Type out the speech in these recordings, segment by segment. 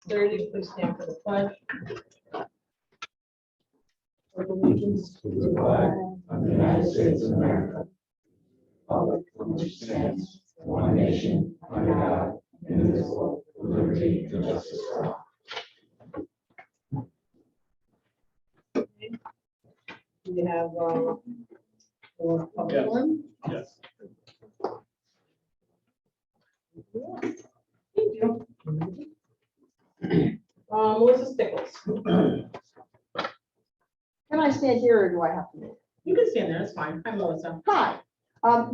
30, please stand for the pledge. Pledge allegiance to the flag of the United States of America, republic for which stands one nation under God, indivisible, with liberty and justice for all. We have for public Yes. one. Yes. Thank you. Melissa Stickles. Can I stand here or do I have to move? You can stand there, it's fine. Hi, Melissa. Hi,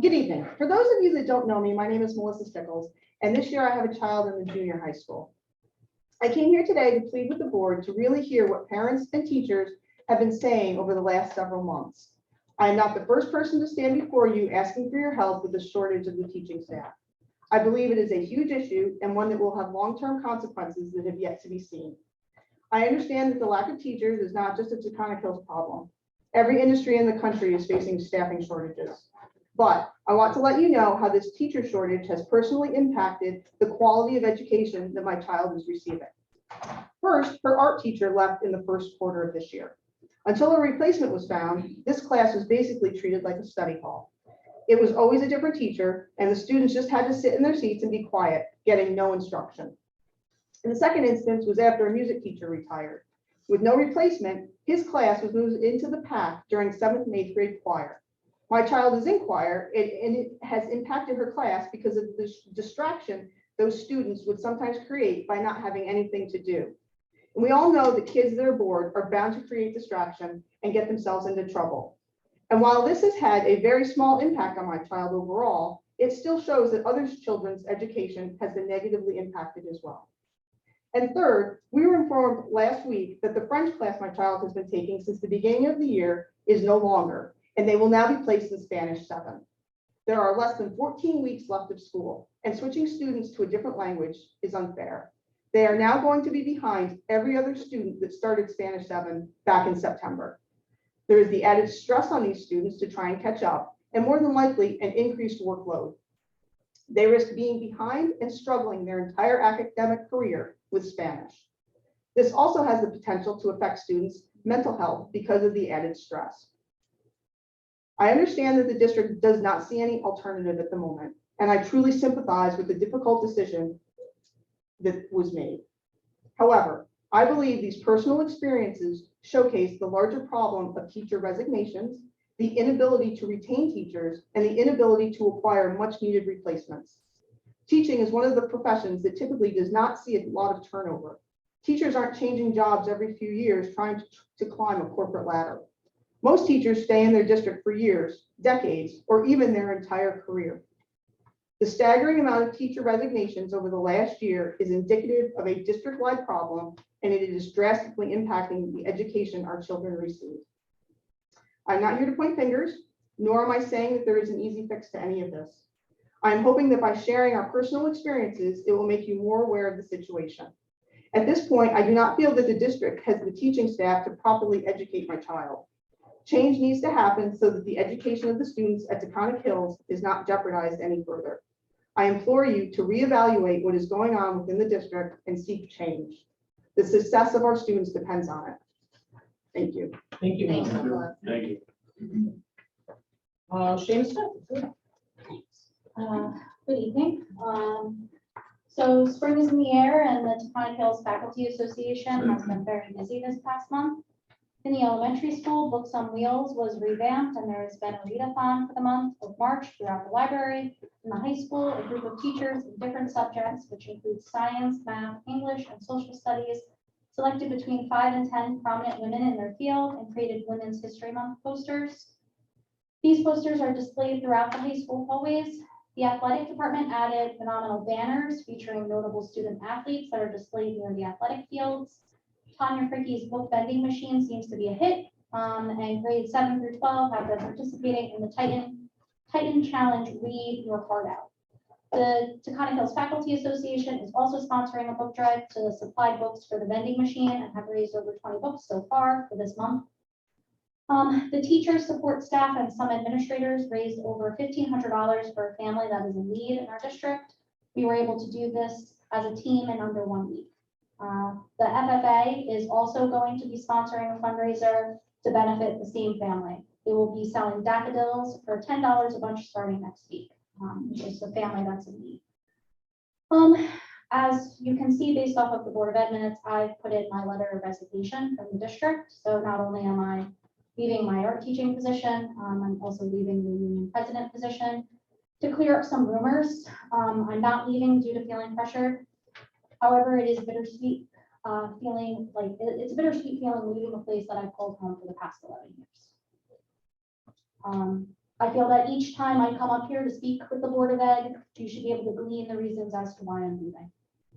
good evening. For those of you that don't know me, my name is Melissa Stickles, and this year I have a child in the junior high school. I came here today to plead with the board to really hear what parents and teachers have been saying over the last several months. I am not the first person to stand before you asking for your help with the shortage of the teaching staff. I believe it is a huge issue and one that will have long-term consequences that have yet to be seen. I understand that the lack of teachers is not just a Taconic Hills problem. Every industry in the country is facing staffing shortages. But I want to let you know how this teacher shortage has personally impacted the quality of education that my child is receiving. First, her art teacher left in the first quarter of this year. Until a replacement was found, this class was basically treated like a study hall. It was always a different teacher, and the students just had to sit in their seats and be quiet, getting no instruction. And the second instance was after a music teacher retired. With no replacement, his class was moved into the PAC during 7th and 8th grade choir. My child is in choir, and it has impacted her class because of the distraction those students would sometimes create by not having anything to do. And we all know that kids that are bored are bound to create distraction and get themselves into trouble. And while this has had a very small impact on my child overall, it still shows that other children's education has been negatively impacted as well. And third, we were informed last week that the French class my child has been taking since the beginning of the year is no longer, and they will now be placed in Spanish 7. There are less than 14 weeks left of school, and switching students to a different language is unfair. They are now going to be behind every other student that started Spanish 7 back in September. There is the added stress on these students to try and catch up, and more than likely an increased workload. They risk being behind and struggling their entire academic career with Spanish. This also has the potential to affect students' mental health because of the added stress. I understand that the district does not see any alternative at the moment, and I truly sympathize with the difficult decision that was made. However, I believe these personal experiences showcase the larger problem of teacher resignations, the inability to retain teachers, and the inability to acquire much needed replacements. Teaching is one of the professions that typically does not see a lot of turnover. Teachers aren't changing jobs every few years trying to climb a corporate ladder. Most teachers stay in their district for years, decades, or even their entire career. The staggering amount of teacher resignations over the last year is indicative of a district-wide problem, and it is drastically impacting the education our children receive. I'm not here to point fingers, nor am I saying that there is an easy fix to any of this. I'm hoping that by sharing our personal experiences, it will make you more aware of the situation. At this point, I do not feel that the district has the teaching staff to properly educate my child. Change needs to happen so that the education of the students at Taconic Hills is not jeopardized any further. I implore you to reevaluate what is going on within the district and seek change. The success of our students depends on it. Thank you. Thank you, Thanks, Melissa. Melissa. Thank you. Shane Smith. Good evening. So spring is in the air and the Taconic Hills Faculty Association has been very busy this past month. In the elementary school, Books on Wheels was revamped and there has been a readathon for the month of March throughout the library. In the high school, a group of teachers in different subjects, which includes science, math, English, and social studies, selected between 5 and 10 prominent women in their field and created Women's History Month posters. These posters are displayed throughout the high school hallways. The athletic department added phenomenal banners featuring notable student athletes that are displayed near the athletic fields. Tanya Fricke's book vending machine seems to be a hit, and grades 7 through 12 have been participating in the Titan Challenge Read Your Heart Out. The Taconic Hills Faculty Association is also sponsoring a book drive to supply books for the vending machine and have raised over 20 books so far for this month. The teachers, support staff, and some administrators raised over $1,500 for a family that is in need in our district. We were able to do this as a team in under 1 week. The FFA is also going to be sponsoring a fundraiser to benefit the Steam family. They will be selling daffodils for $10 a bunch starting next week, which is the family that's in need. As you can see, based off of the Board of Ed minutes, I've put in my letter of resignation from the district. So not only am I leaving my art teaching position, I'm also leaving the union president position to clear up some rumors. I'm not leaving due to feeling pressure. However, it is bittersweet feeling like it's a bittersweet feeling leaving a place that I've called home for the past 11 years. I feel that each time I come up here to speak with the Board of Ed, you should be able to glean the reasons as to why I'm leaving.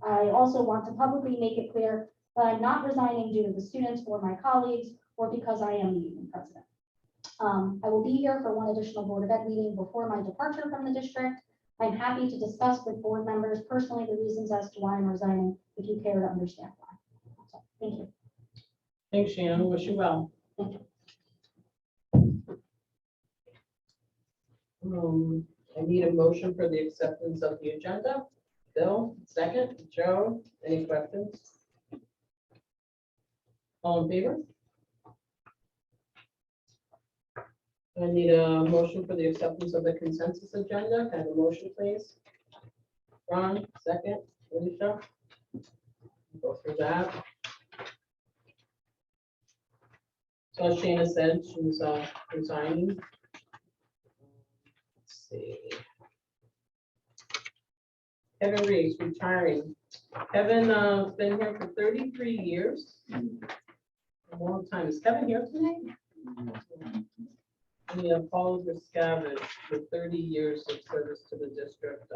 I also want to publicly make it clear that I'm not resigning due to the students or my colleagues or because I am the union president. I will be here for one additional Board of Ed meeting before my departure from the district. I'm happy to discuss with board members personally the reasons as to why I'm resigning, if you care to understand why. That's all. Thank you. Thanks, Shannon. Wish you well. Thank you. I need a motion for the acceptance of the agenda. Bill, second. Joe, any questions? All in favor? I need a motion for the acceptance of the consensus agenda. Can I have a motion, please? Ron, second. Alicia? Go through that. So as Shana said, she's resigning. Let's see. Kevin Reeves retiring. Kevin has been here for 33 years. A long time. Is Kevin here tonight? And Paula Griscavage for 30 years of service to the district.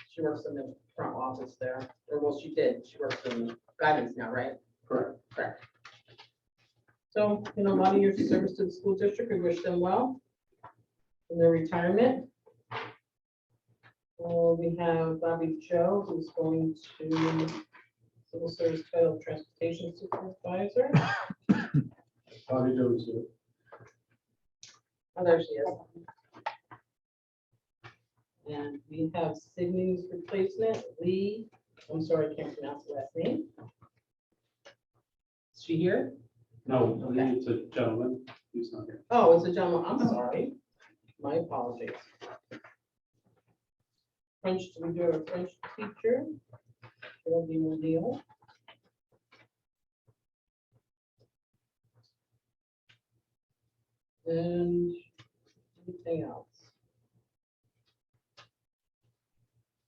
She works in the front office there, or well, she did. She works in guidance now, right? Correct. Correct. So, a lot of years of service to the school district. We wish them well in their retirement. We have Bobby Joe, who's going to civil service title transportation supervisor. Bobby Jones here. Oh, there she is. And we have Sydney's replacement, Lee. I'm sorry, I can't pronounce the last name. Is she here? No, I think it's a gentleman. He's not here. Oh, it's a gentleman. I'm sorry. My apologies. French, we do have a French teacher. It'll be Neil. And anything else?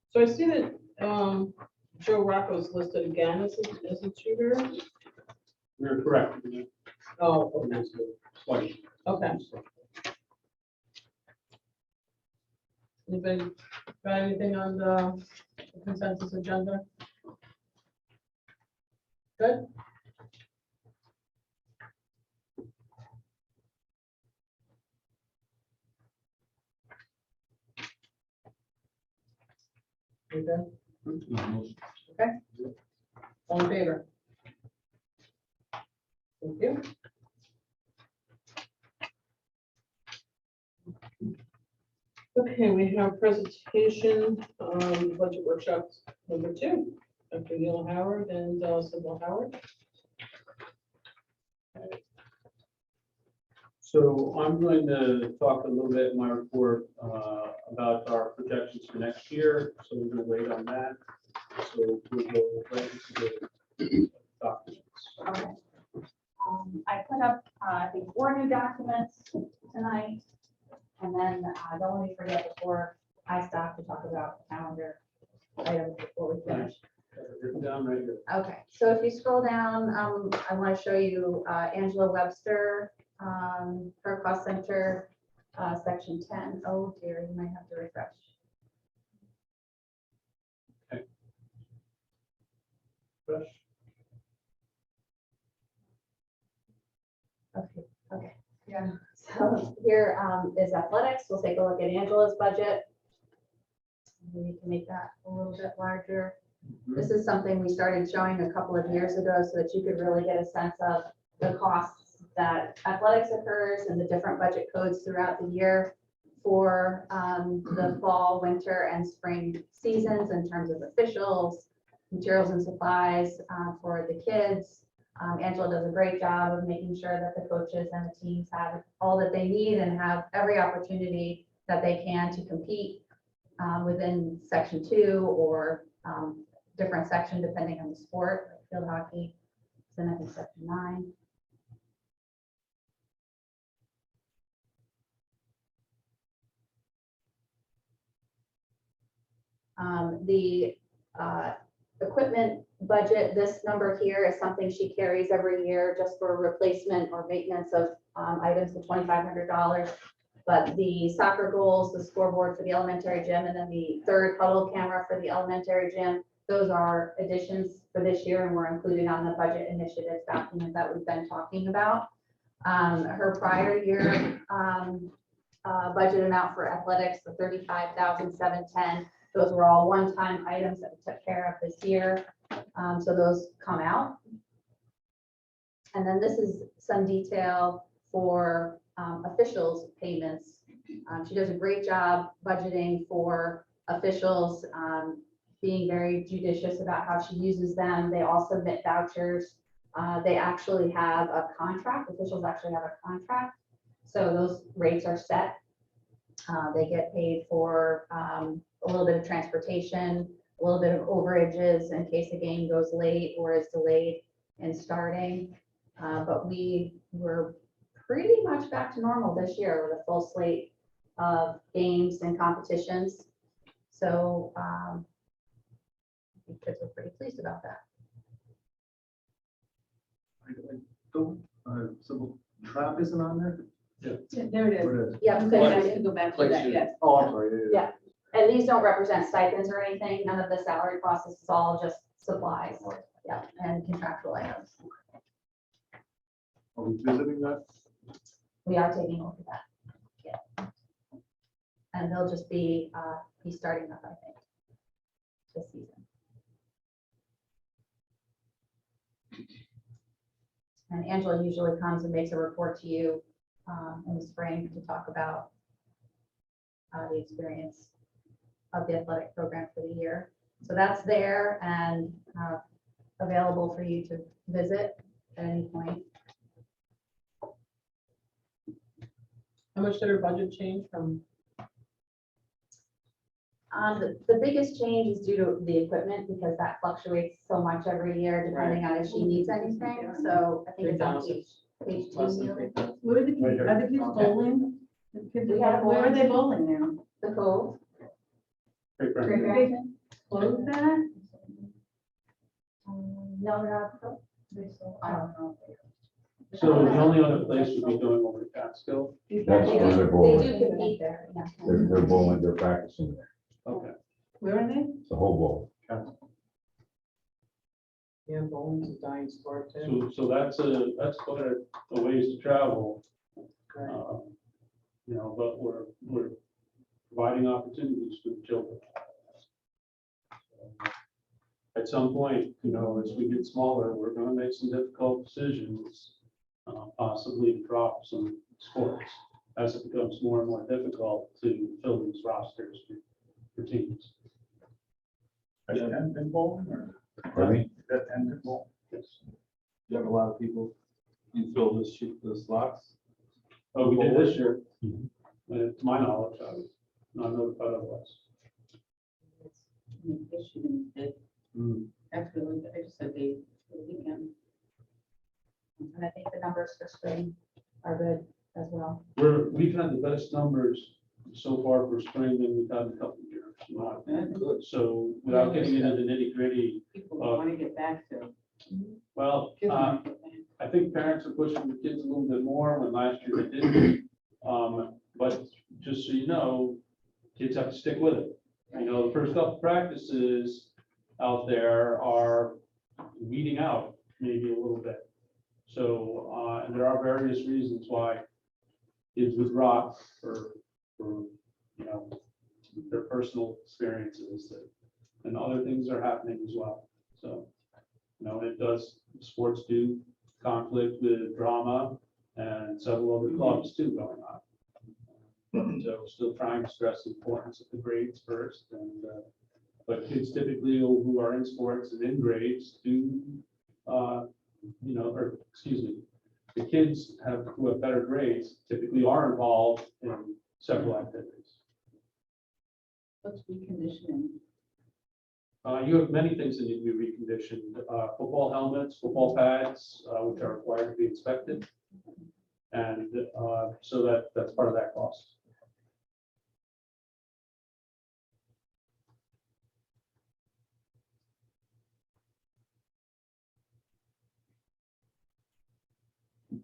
So I see that Joe Rocco is listed again as a tutor. We're correct. Oh, okay. It's a slight- Okay. Anybody got anything on the consensus agenda? Good. You good? All in favor? Thank you. Okay, we have presentation, budget workshops number 2. Dr. Neil Howard and Sybil Howard. So I'm going to talk a little bit in my report about our projections for next year. So we're going to wait on that. So we'll go right into the documents. Okay. I put up, I think, 4 new documents tonight. And then don't let me forget before I stop to talk about calendar items before we finish. Written down right here. Okay, so if you scroll down, I want to show you Angela Webster, her cost center, section 10. Oh dear, you might have to refresh. Fresh. Okay, yeah. So here is athletics. We'll take a look at Angela's budget. We can make that a little bit larger. This is something we started showing a couple of years ago so that you could really get a sense of the costs that athletics occurs and the different budget codes throughout the year for the fall, winter, and spring seasons in terms of officials, materials and supplies for the kids. Angela does a great job of making sure that the coaches and the teams have all that they need and have every opportunity that they can to compete within section 2 or different section depending on the sport, like field hockey, then I think section 9. The equipment budget, this number here is something she carries every year just for replacement or maintenance of items, the $2,500. But the soccer goals, the scoreboard for the elementary gym, and then the third huddle camera for the elementary gym, those are additions for this year and we're including on the budget initiatives document that we've been talking about. Her prior year budget amount for athletics, the $35,710. Those were all one-time items that we took care of this year. So those come out. And then this is some detail for officials payments. She does a great job budgeting for officials, being very judicious about how she uses them. They all submit vouchers. They actually have a contract. Officials actually have a contract. So those rates are set. They get paid for a little bit of transportation, a little bit of overages in case a game goes late or is delayed in starting. But we were pretty much back to normal this year with a full slate of games and competitions. So I think kids were pretty pleased about that. So trap isn't on there? There it is. Where it is? Yeah, Good, good. I need to go back to that, yes. Oh, I'm sorry. Yeah. And these don't represent stipends or anything. None of the salary costs. This is all just supplies. Yeah, and contractual items. Are we visiting that? We are taking a look at that. Yeah. And they'll just be starting up, I think, this season. And Angela usually comes and makes a report to you in the spring to talk about the experience of the athletic program for the year. So that's there and available for you to visit at any point. How much did her budget change from? The biggest change is due to the equipment because that fluctuates so much every year depending on if she needs anything. So I think it's on page 2. Neil. Where are the kids, are the kids bowling? The kids We have are- Where are they bowling now? The Cove. Great friend. Great Barrington. Close that? No, not. I don't know. So the only other place would be going over to Catskill. That's They where they're do bowling. compete there, yeah. They're bowling, they're practicing there. Okay. Where are they? It's a whole bowl. Yeah, bowling's a dying sport too. So that's quite a ways to travel. Right. You know, but we're providing opportunities for the children. At some point, you know, as we get smaller, we're gonna make some difficult decisions, possibly to drop some sports as it becomes more and more difficult to fill these rosters for teams. Is that end bowling or? Pardon me? Is that end bowl? Yes. You have a lot of people, you fill the slots? Oh, we did this year. Mhm. To my knowledge, I was not notified otherwise. That's really, I just said they, for the weekend. And I think the numbers for spring are good as well. We've had the best numbers so far for spring than we've had in a couple of years. Good. So without getting into the nitty gritty, People want to get back to. well, kids want to get back. I think parents are pushing the kids a little bit more when last year they didn't. But just so you know, kids have to stick with it. You know, the first couple practices out there are weeding out maybe a little bit. So, and there are various reasons why kids withdraw for, you know, their personal experiences and other things are happening as well. So, you know, sports do conflict with drama and several other clubs too going on. So still trying to stress the importance of the grades first and, But kids typically who are in sports and in grades do, or excuse me, the kids who have better grades typically are involved in several activities. What's reconditioning? You have many things that need to be reconditioned, football helmets, football pads, which are required to be inspected. And so that's part of that cost.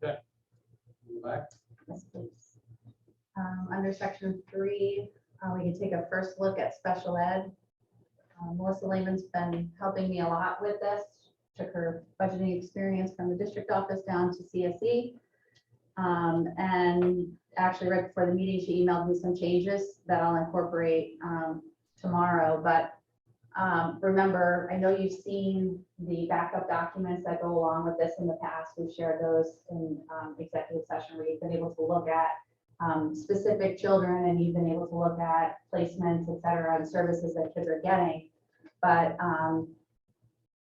Okay. Go back. Yes, please. Under section 3, we can take a first look at special ed. Melissa Lehman's been helping me a lot with this. Took her budgeting experience from the district office down to CSE. And actually right before the meeting, she emailed me some changes that I'll incorporate tomorrow. But remember, I know you've seen the backup documents that go along with this in the past. We've shared those in executive session where you've been able to look at specific children, and you've been able to look at placements, et cetera, and services that kids are getting. But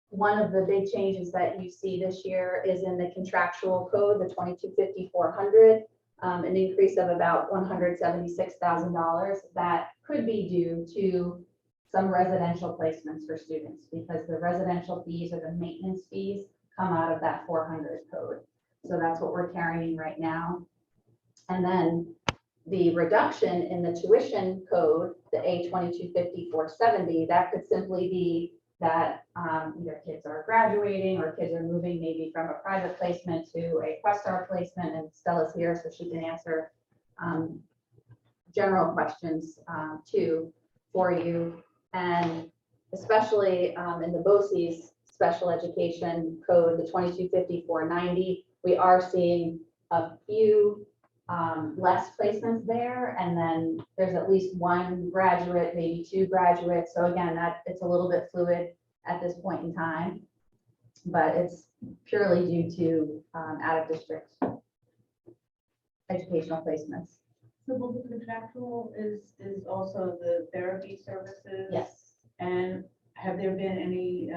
one of the big changes that you see this year is in the contractual code, the 2250-400, an increase of about $176,000 that could be due to some residential placements for students, because the residential fees or the maintenance fees come out of that 400 code. So that's what we're carrying right now. And then the reduction in the tuition code, the A2250-470, that could simply be that either kids are graduating or kids are moving maybe from a private placement to a Questar placement, and Stella's here so she can answer general questions too for you. And especially in the BOCES special education code, the 2250-490, we are seeing a few less placements there, and then there's at least one graduate, maybe two graduates. So again, that it's a little bit fluid at this point in time, but it's purely due to out of district educational placements. So the contractual is also the therapy services? Yes. And have there been any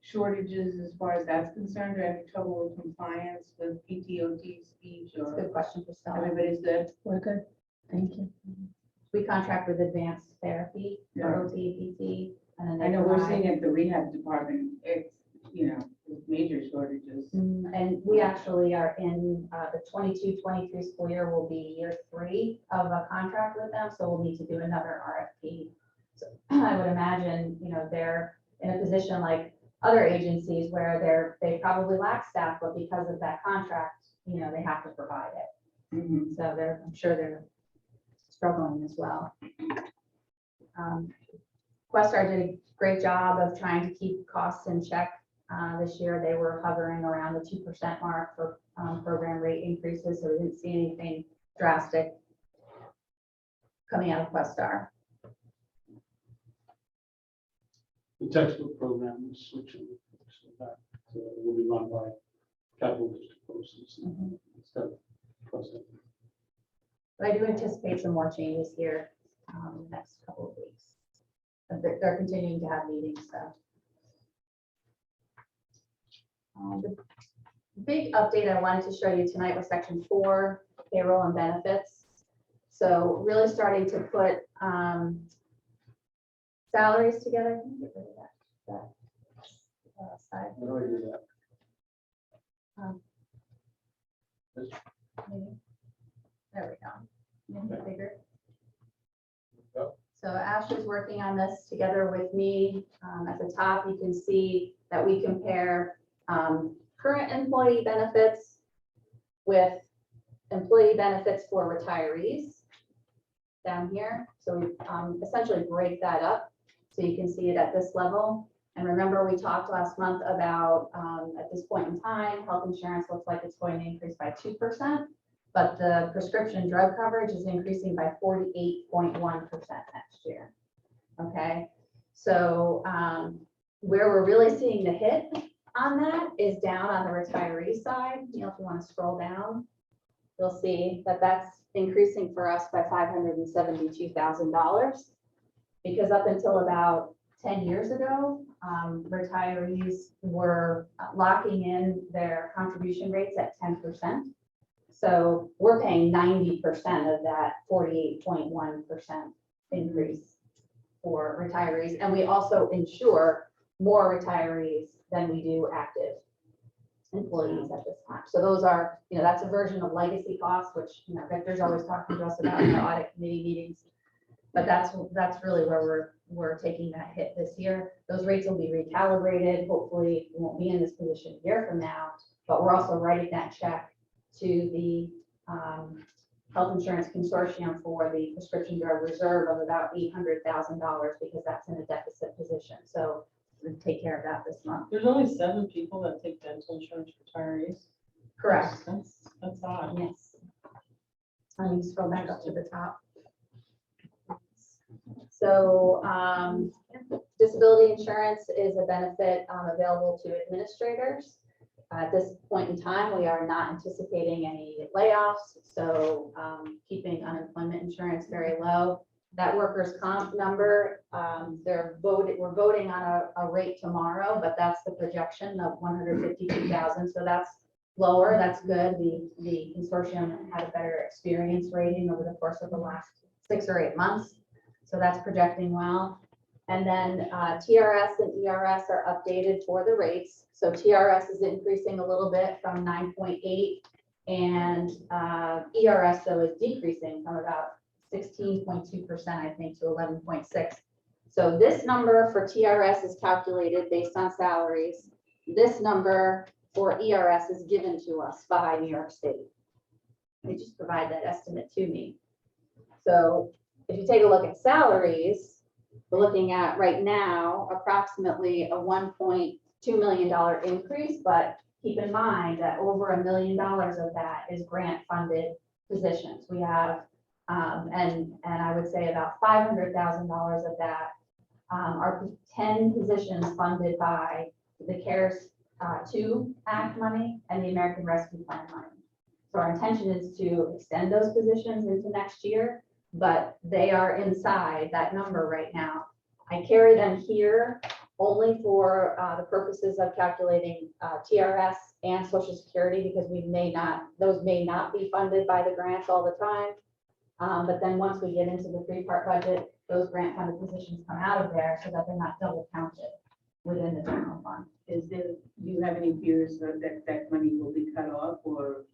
shortages as far as that's concerned, or any trouble with compliance with PTOT speech, It's a or good question for Stella. everybody's good? We're good. Thank you. We contract with advanced therapy, Yeah. or OT, PT, and then they I know we're provide- seeing at the rehab department, it's, there's major shortages. And we actually are in the 22-23 school year will be year 3 of a contract with them, so we'll need to do another RFP. So I would imagine, they're in a position like other agencies where they probably lack staff, but because of that contract, they have to provide it. Mhm. So I'm sure they're struggling as well. Questar did a great job of trying to keep costs in check. This year, they were hovering around the 2% mark for program rate increases, so we didn't see anything drastic coming out of Questar. The textbook program is switching, so that will be run by capital district process instead of Questar. But I do anticipate some more changes here in the next couple of weeks. But they're continuing to have meetings, so. The big update I wanted to show you tonight was section 4, payroll and benefits. So really starting to put salaries together. Can you get rid of that side? How do I do that? Maybe. There we go. Make it bigger. Yep. So Ashley's working on this together with me. At the top, you can see that we compare current employee benefits with employee benefits for retirees down here. So we essentially break that up so you can see it at this level. And remember, we talked last month about at this point in time, health insurance looks like it's going to increase by 2%, but the prescription drug coverage is increasing by 48.1% next year. Okay, so where we're really seeing the hit on that is down on the retiree side. If you want to scroll down, you'll see that that's increasing for us by $572,000. Because up until about 10 years ago, retirees were locking in their contribution rates at 10%. So we're paying 90% of that 48.1% increase for retirees. And we also insure more retirees than we do active employees at this time. So those are, that's a version of legacy costs, which, Victor's always talking to us about in the audit committee meetings. But that's really where we're taking that hit this year. Those rates will be recalibrated. Hopefully we won't be in this position a year from now, but we're also writing that check to the health insurance consortium for the prescription drug reserve of about $800,000 because that's in a deficit position. So we'll take care of that this month. There's only 7 people that take dental insurance retirees. Correct. That's odd. Yes. I need to scroll back up to the top. So disability insurance is a benefit available to administrators. At this point in time, we are not anticipating any layoffs, so keeping unemployment insurance very low. That workers' comp number, we're voting on a rate tomorrow, but that's the projection of 152,000. So that's lower. That's good. The consortium had a better experience rating over the course of the last 6 or 8 months. So that's projecting well. And then TRS and ERS are updated for the rates. So TRS is increasing a little bit from 9.8 and ERS though is decreasing from about 16.2%, I think, to 11.6. So this number for TRS is calculated based on salaries. This number for ERS is given to us by New York State. They just provide that estimate to me. So if you take a look at salaries, we're looking at right now approximately a $1.2 million increase, but keep in mind that over $1 million of that is grant funded positions. We have, and I would say about $500,000 of that are 10 positions funded by the CARES 2 Act money and the American Rescue Plan money. So our intention is to extend those positions into next year, but they are inside that number right now. I carry them here only for the purposes of calculating TRS and Social Security because those may not be funded by the grants all the time. But then once we get into the 3-part budget, those grant funded positions come out of there so that they're not double counted within the general fund. Do you have any fears that money will be cut off or?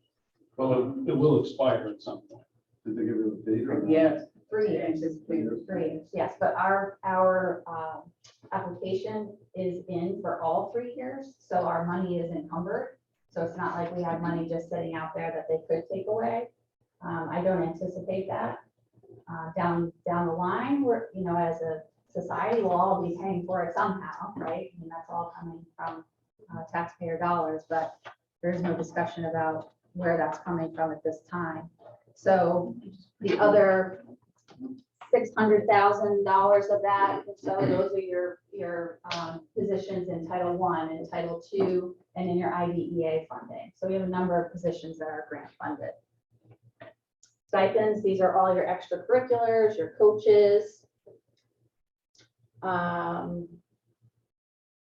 Well, it will expire at some point. Did they give you a date or? not? Yes. 3 years. 3 years, yes, but our application is in for all 3 years, so our money is encumbered. So it's not like we have money just sitting out there that they could take away. I don't anticipate that. Down the line, we're, as a society, we'll all be paying for it somehow, right? I mean, that's all coming from taxpayer dollars, but there's no discussion about where that's coming from at this time. So the other $600,000 of that, so those are your positions in Title I and Title II and in your IDEA funding. So we have a number of positions that are grant funded. Stipends, these are all your extracurriculars, your coaches. I'm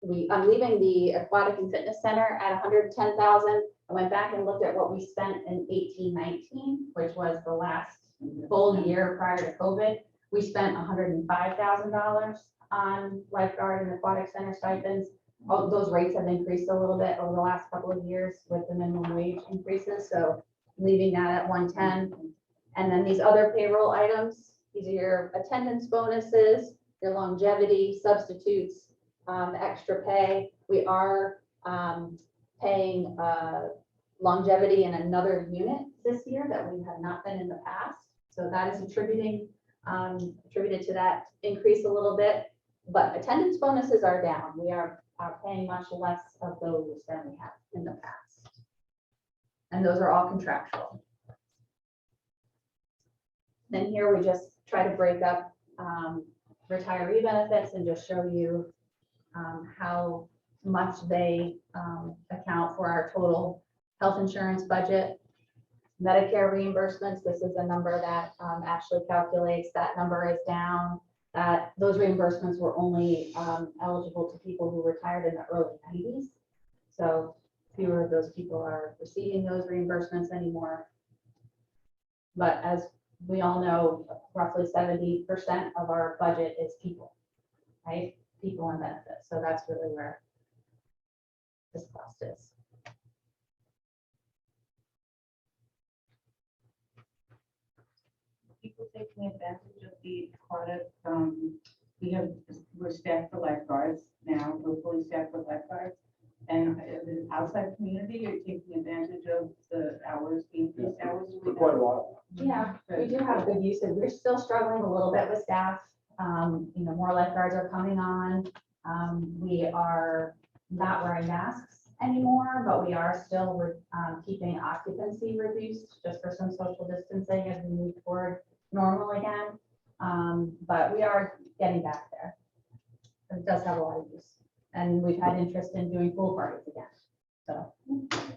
leaving the Aquatic and Fitness Center at 110,000. I went back and looked at what we spent in 18-19, which was the last full year prior to COVID. We spent $105,000 on lifeguard and aquatic center stipends. All those rates have increased a little bit over the last couple of years with the minimum wage increases. So leaving that at 110. And then these other payroll items, these are your attendance bonuses, your longevity, substitutes, extra pay. We are paying longevity in another unit this year that we have not been in the past. So that is attributed to that increase a little bit, but attendance bonuses are down. We are paying much less of those than we have in the past. And those are all contractual. Then here we just try to break up retiree benefits and just show you how much they account for our total health insurance budget. Medicare reimbursements, this is a number that Ashley calculates. That number is down that those reimbursements were only eligible to people who retired in the early 90s. So fewer of those people are receiving those reimbursements anymore. But as we all know, roughly 70% of our budget is people, right? People and benefits. So that's really where this cost is. People taking advantage of the product, we're staffed for lifeguards now, we're fully staffed for lifeguards. And the outside community are taking advantage of the hours, the increased hours. For quite a while. Yeah, we do have good usage. We're still struggling a little bit with staff. More lifeguards are coming on. We are not wearing masks anymore, but we are still keeping occupancy reduced just for some social distancing as we move toward normal again. But we are getting back there. It does have a lot of use. And we've had interest in doing pool parties again. So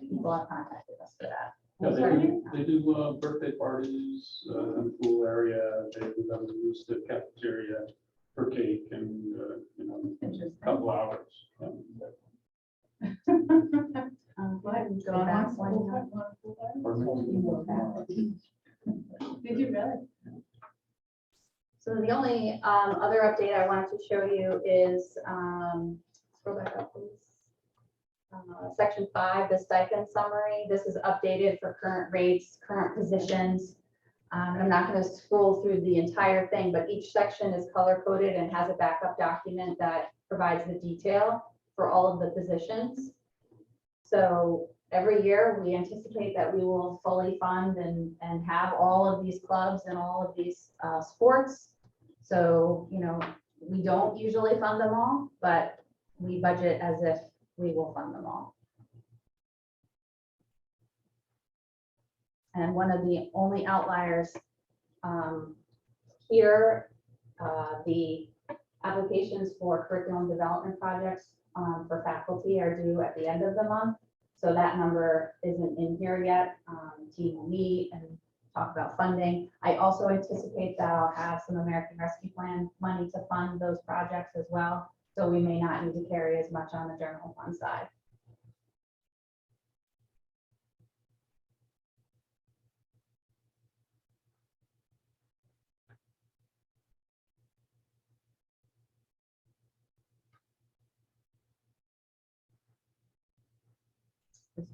people have contacted us for that. Yeah, they do birthday parties in the pool area. They use the cafeteria for cake and, a couple hours. Go ahead and go Going back on one. school bus? Did you really? So the only other update I wanted to show you is, scroll back up, please. Section 5, the stipend summary. This is updated for current rates, current positions. I'm not going to scroll through the entire thing, but each section is color coded and has a backup document that provides the detail for all of the positions. So every year we anticipate that we will fully fund and have all of these clubs and all of these sports. So, we don't usually fund them all, but we budget as if we will fund them all. And one of the only outliers here, the applications for curriculum development projects for faculty are due at the end of the month. So that number isn't in here yet. Team will meet and talk about funding. I also anticipate that I'll have some American Rescue Plan money to fund those projects as well. So we may not need to carry as much on the general fund side.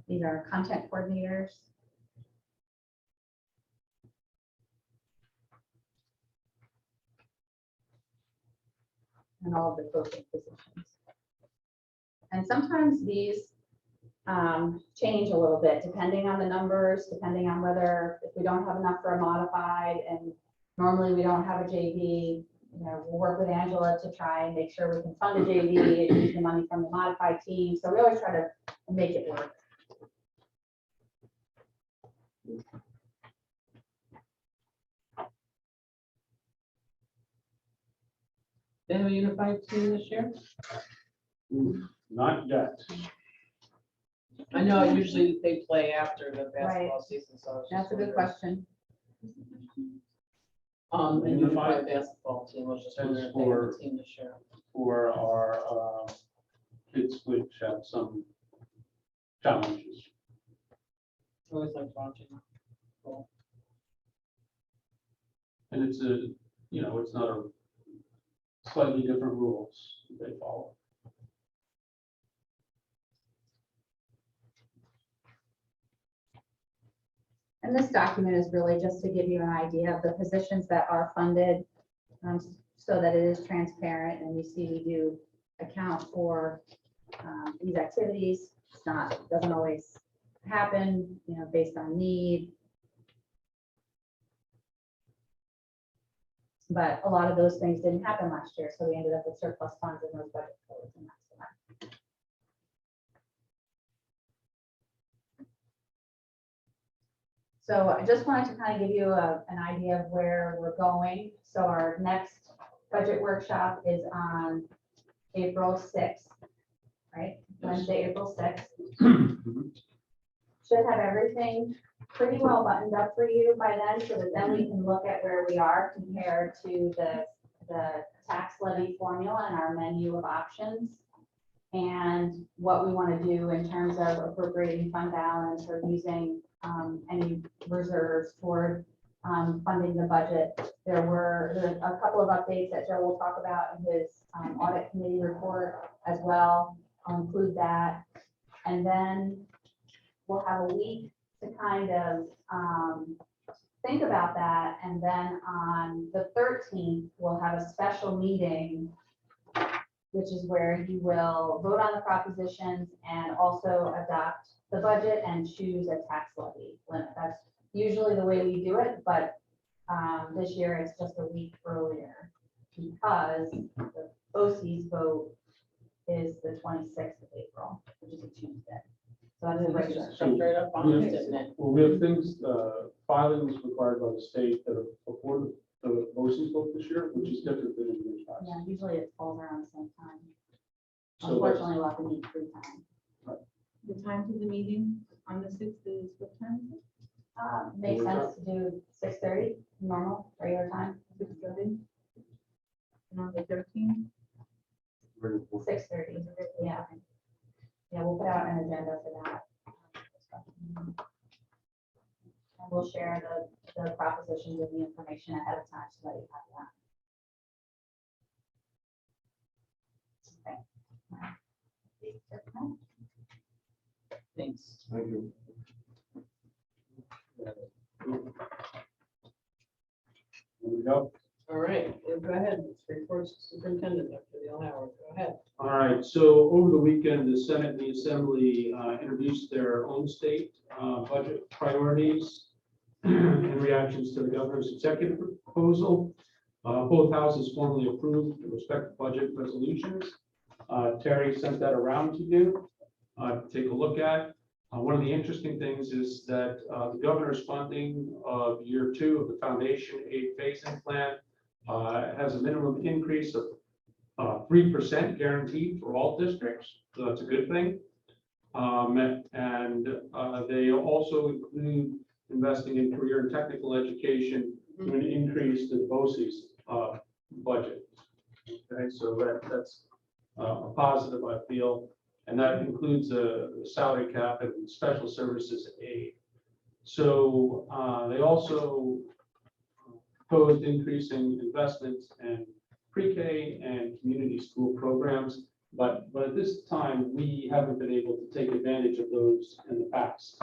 These are content coordinators. And all of the coaching positions. And sometimes these change a little bit depending on the numbers, depending on whether, if we don't have enough for a modified, and normally we don't have a JV, we'll work with Angela to try and make sure we can fund a JV and use the money from the modified team. So we always try to make it work. They have a unified team this year? Not yet. I know usually they play after the basketball season, so. I was just That's a good wondering. question. A unified basketball team, was just wondering if they have a team this year. For our kids which have some challenges. Always like watching. Cool. And it's it's not a slightly different rules they follow. And this document is really just to give you an idea of the positions that are funded, so that it is transparent and you see we do account for these activities. Doesn't always happen, based on need. But a lot of those things didn't happen last year, so we ended up with surplus funds in those budget codes, and that's why. So I just wanted to kind of give you an idea of where we're going. So our next budget workshop is on April 6th, right? Wednesday, April 6th. Should have everything pretty well buttoned up for you by then, so that then we can look at where we are compared to the the tax levy formula and our menu of options, and what we want to do in terms of appropriating fund balance or using any reserves toward funding the budget. There's a couple of updates that Joe will talk about in his audit committee report as well. I'll include that. And then we'll have a week to kind of think about that. And then on the 13th, we'll have a special meeting, which is where you will vote on the propositions and also adopt the budget and choose a tax levy limit. That's usually the way we do it, but this year it's just a week earlier because the OC's vote is the 26th of April, which is a Tuesday. So that's a regular. Jumped right up on it, didn't it? Well, we have things, filings required by the state that are before the BOCES vote this year, which is different than in years past. Yeah, usually it falls around the same time. So Unfortunately, we'll have to meet 3 times. The time for the meeting on the 6th is what time? Makes sense to do 6:30, normal, regular time, 6:30? And on the 13th? 6:30, yeah. Yeah, we'll put out an agenda for that. And we'll share the propositions and the information ahead of time so that you have that. Okay. Thanks. Thank you. There we go. All right, yeah, go ahead. Reports Superintendent Dr. Dale Howard. Go ahead. All right, so over the weekend, the Senate and the Assembly introduced their own state budget priorities in reactions to the governor's executive proposal. Both houses formally approved the respective budget resolutions. Terry sent that around to you to take a look at. One of the interesting things is that the governor's funding of year 2 of the foundation aid phasing plan has a minimum increase of 3% guaranteed for all districts, so that's a good thing. And they also include investing in career and technical education to an increase to the BOCES budget. Okay, so that's a positive, I feel, and that includes a salary cap and special services aid. So they also proposed increasing investments in pre-K and community school programs, but at this time, we haven't been able to take advantage of those in the past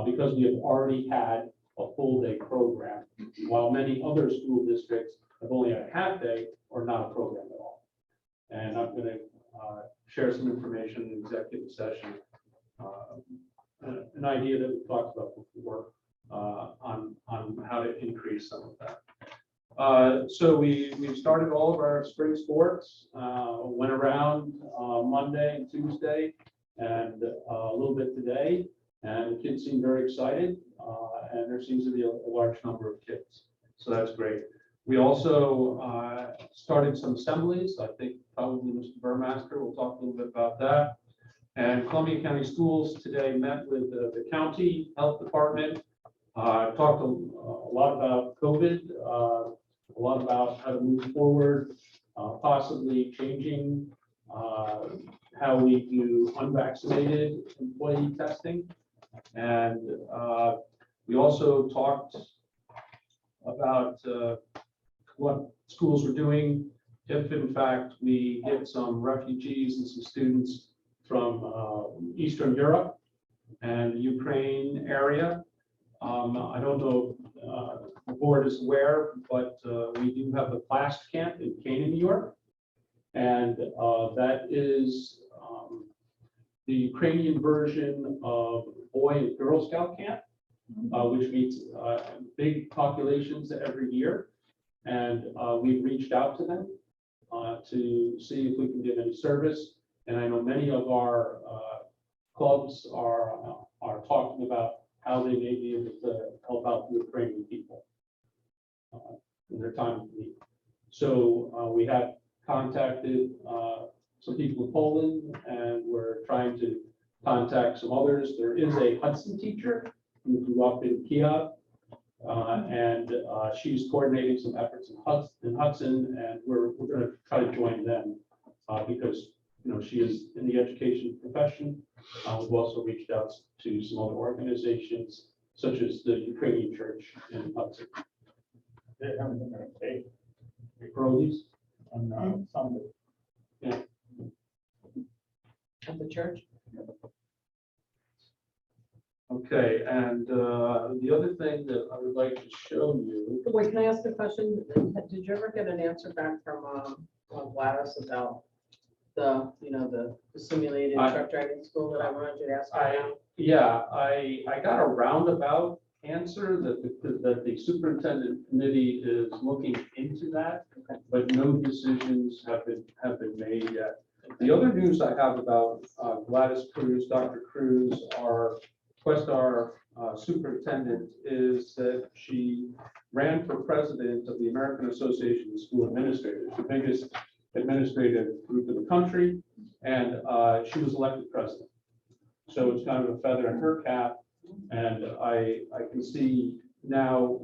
because we have already had a full day program, while many other school districts have only had a half day or not a program at all. And I'm going to share some information in executive session, an idea that we talked about before on how to increase some of that. So we've started all of our spring sports, went around Monday and Tuesday and a little bit today, and the kids seem very excited, and there seems to be a large number of kids. So that's great. We also started some assemblies. I think probably Mr. Burmaster will talk a little bit about that. And Columbia County Schools today met with the county health department, talked a lot about COVID, a lot about how to move forward, possibly changing how we do unvaccinated employee testing. And we also talked about what schools were doing if in fact we get some refugees and some students from Eastern Europe and the Ukraine area. I don't know if the board is aware, but we do have the CLASP camp in Canaan, New York. And that is the Ukrainian version of Boy and Girl Scout camp, which meets big populations every year. And we've reached out to them to see if we can give any service. And I know many of our clubs are talking about how they may be able to help out the Ukrainian people in their time of need. So we have contacted some people in Poland, and we're trying to contact some others. There is a Hudson teacher who grew up in Kiev, And she's coordinating some efforts in Hudson, and we're going to try to join them because, you know, she is in the education profession. We've also reached out to some other organizations, such as the Ukrainian Church in Hudson. They're having a cake Parolees. on Sunday. At the church? Okay, and the other thing that I would like to show you, Wait, can I ask a question? Did you ever get an answer back from Gladys about the, you know, the simulated truck driving school that I wanted you to ask about? I got a roundabout answer that the superintendent committee is looking into that, but no decisions have been made yet. The other news I have about Gladys Cruz, Dr. Cruz, our Questar superintendent, is that she ran for president of the American Association of School Administrators, the biggest administrative group in the country, and she was elected president. So it's kind of a feather in her cap, and I can see now,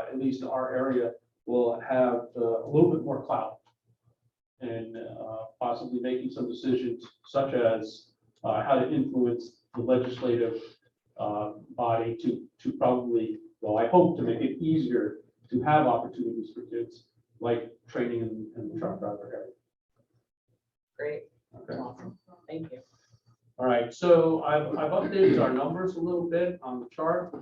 at least our area will have a little bit more clout and possibly making some decisions such as how to influence the legislative body to probably, well, I hope to make it easier to have opportunities for kids, like training in the truck driver area. Great, Okay. awesome, thank you. All right, so I've updated our numbers a little bit on the chart.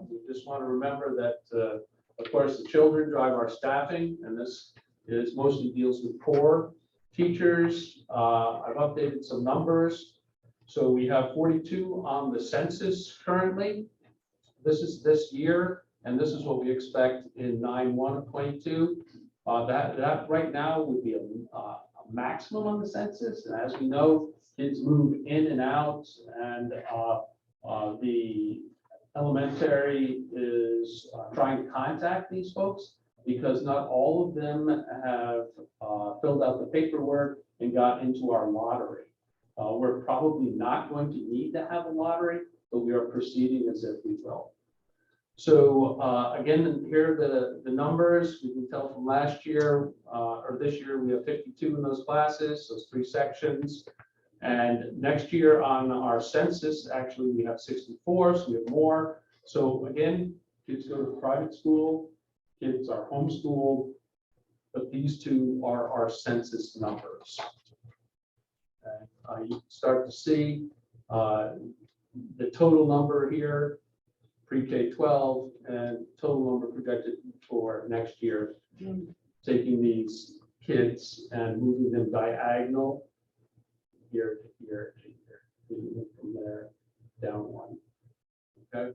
We just want to remember that, of course, the children drive our staffing, and this is mostly deals with core teachers. I've updated some numbers. So we have 42 on the census currently. This is this year, and this is what we expect in 9/1 of 22. That right now would be a maximum on the census. And as we know, kids move in and out, and the elementary is trying to contact these folks because not all of them have filled out the paperwork and got into our lottery. We're probably not going to need to have a lottery, but we are proceeding as if we will. So again, here are the numbers. We can tell from last year or this year, we have 52 in those classes, those 3 sections. And next year on our census, actually, we have 64, so we have more. So again, kids go to private school, kids are homeschooled, but these 2 are our census numbers. You can start to see the total number here, pre-K 12, and total number projected for next year, taking these kids and moving them diagonal here to here to here, moving from there down 1. Okay.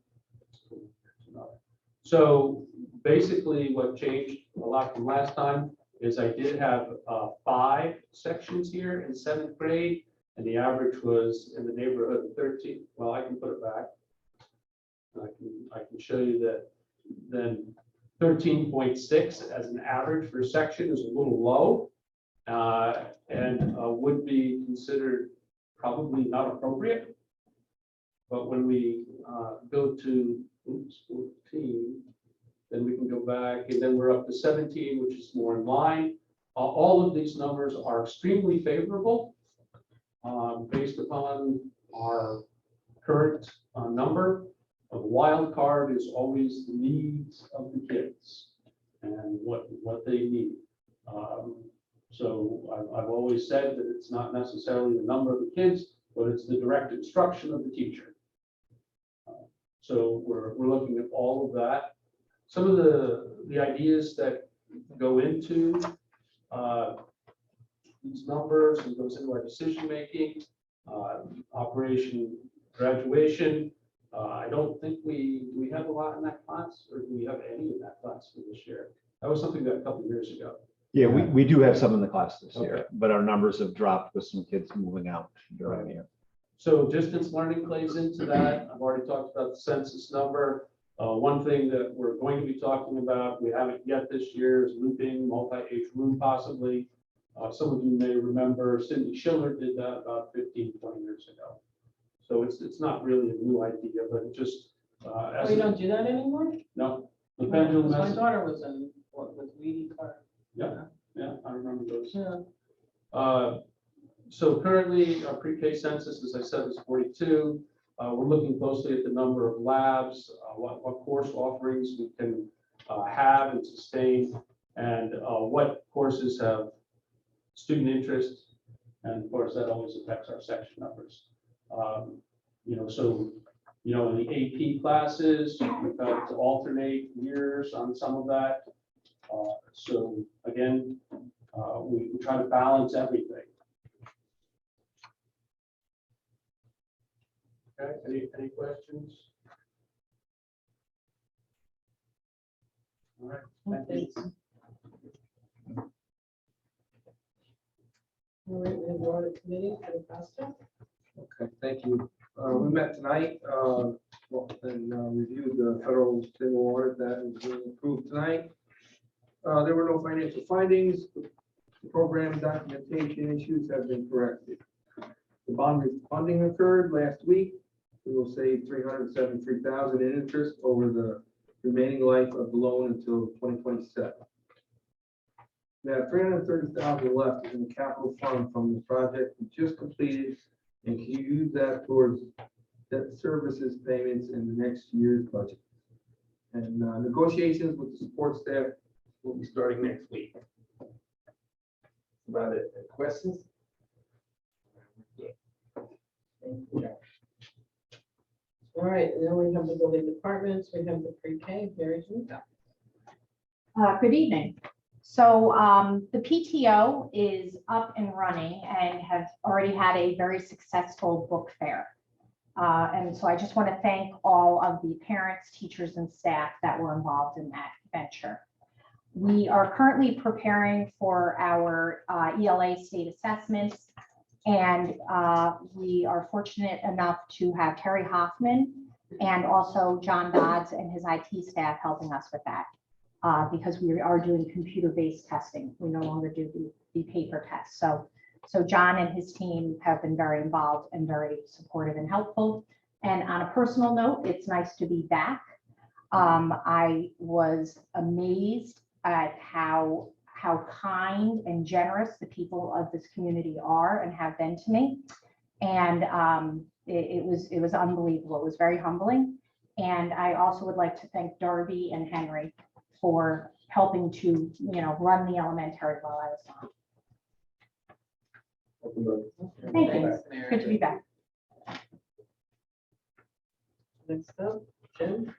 So basically what changed a lot from last time is I did have 5 sections here in 7th grade, and the average was in the neighborhood of 13. Well, I can put it back. I can show you that then 13.6 as an average for a section is a little low, and would be considered probably not appropriate. But when we go to 14, then we can go back, and then we're up to 17, which is more in line. All of these numbers are extremely favorable based upon our current number. A wild card is always the needs of the kids and what they need. So I've always said that it's not necessarily the number of the kids, but it's the direct instruction of the teacher. So we're looking at all of that. Some of the ideas that go into these numbers and goes into our decision making, Operation Graduation. I don't think we have a lot in that class, or do we have any in that class for this year? That was something that a couple of years ago. Yeah, we do have some in the class this Okay. year, but our numbers have dropped with some kids moving out during the year. So distance learning plays into that. I've already talked about the census number. One thing that we're going to be talking about, we haven't yet this year, is looping, multi-age room possibly. Some of you may remember Cindy Schiller did that about 15, 20 years ago. So it's not really a new idea, but it just, Oh, you don't do that anymore? no, The pendulum My has, daughter was in, what, with Weedy Clark. yeah, I remember those. Yeah. So currently, our pre-K census, as I said, is 42. We're looking closely at the number of labs, what course offerings we can have and sustain, and what courses have student interest. And of course, that always affects our section numbers. In the AP classes, we've had to alternate years on some of that. So again, we try to balance everything. Okay, any questions? All right, thank you. Thanks. All right, we have the audit committee for the FAFSA. Okay, thank you. We met tonight, and reviewed the federal single audit that was being approved tonight. There were no financial findings. The program documentation issues have been corrected. The bond refunding occurred last week. We will save $373,000 in interest over the remaining life of the loan until 2027. We have $330,000 left in the capital fund from the project we just completed, and can use that towards debt services payments in the next year's budget. And negotiations with the support staff will be starting next week. That's about it. Any questions? All right, and then we have the building departments, we have the pre-K, Mary Junta. Good evening. So the PTO is up and running and have already had a very successful book fair. And so I just want to thank all of the parents, teachers, and staff that were involved in that venture. We are currently preparing for our ELA state assessments. And we are fortunate enough to have Terry Hoffman and also John Dodds and his IT staff helping us with that. Because we are doing computer-based testing. We no longer do the paper tests. So John and his team have been very involved and very supportive and helpful. And on a personal note, it's nice to be back. I was amazed at how kind and generous the people of this community are and have been to me. And it was unbelievable. It was very humbling. And I also would like to thank Darby and Henry for helping to, run the elementary while I was gone. Thank you. Good to be back. Next up, Jim.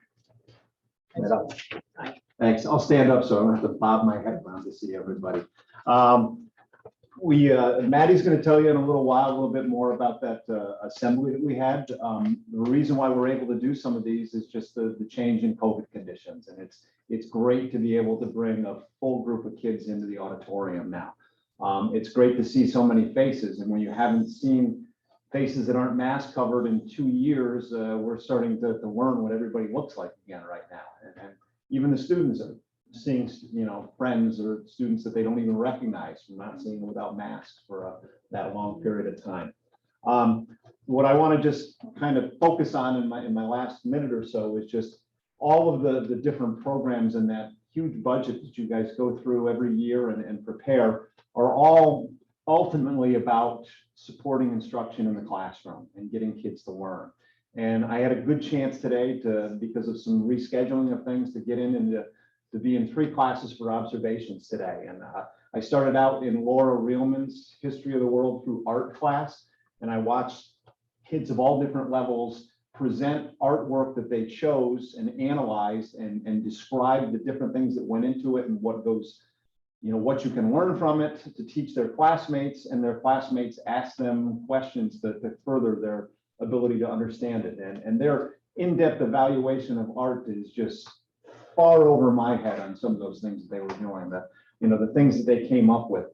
Right up. Thanks. I'll stand up so I don't have to bob my head around to see everybody. Maddie's going to tell you in a little while a little bit more about that assembly that we had. The reason why we're able to do some of these is just the change in COVID conditions, and it's great to be able to bring a full group of kids into the auditorium now. It's great to see so many faces, and when you haven't seen faces that aren't mask covered in 2 years, we're starting to learn what everybody looks like again right now, and even the students are seeing, friends or students that they don't even recognize from not seeing them without masks for that long period of time. What I want to just kind of focus on in my last minute or so is just all of the different programs and that huge budget that you guys go through every year and prepare are all ultimately about supporting instruction in the classroom and getting kids to learn. And I had a good chance today because of some rescheduling of things, to get in and to be in 3 classes for observations today. And I started out in Laura Reelman's History of the World Through Art class, and I watched kids of all different levels present artwork that they chose and analyzed and describe the different things that went into it and what goes, what you can learn from it to teach their classmates, and their classmates ask them questions that further their ability to understand it. And their in-depth evaluation of art is just far over my head on some of those things that they were doing. The things that they came up with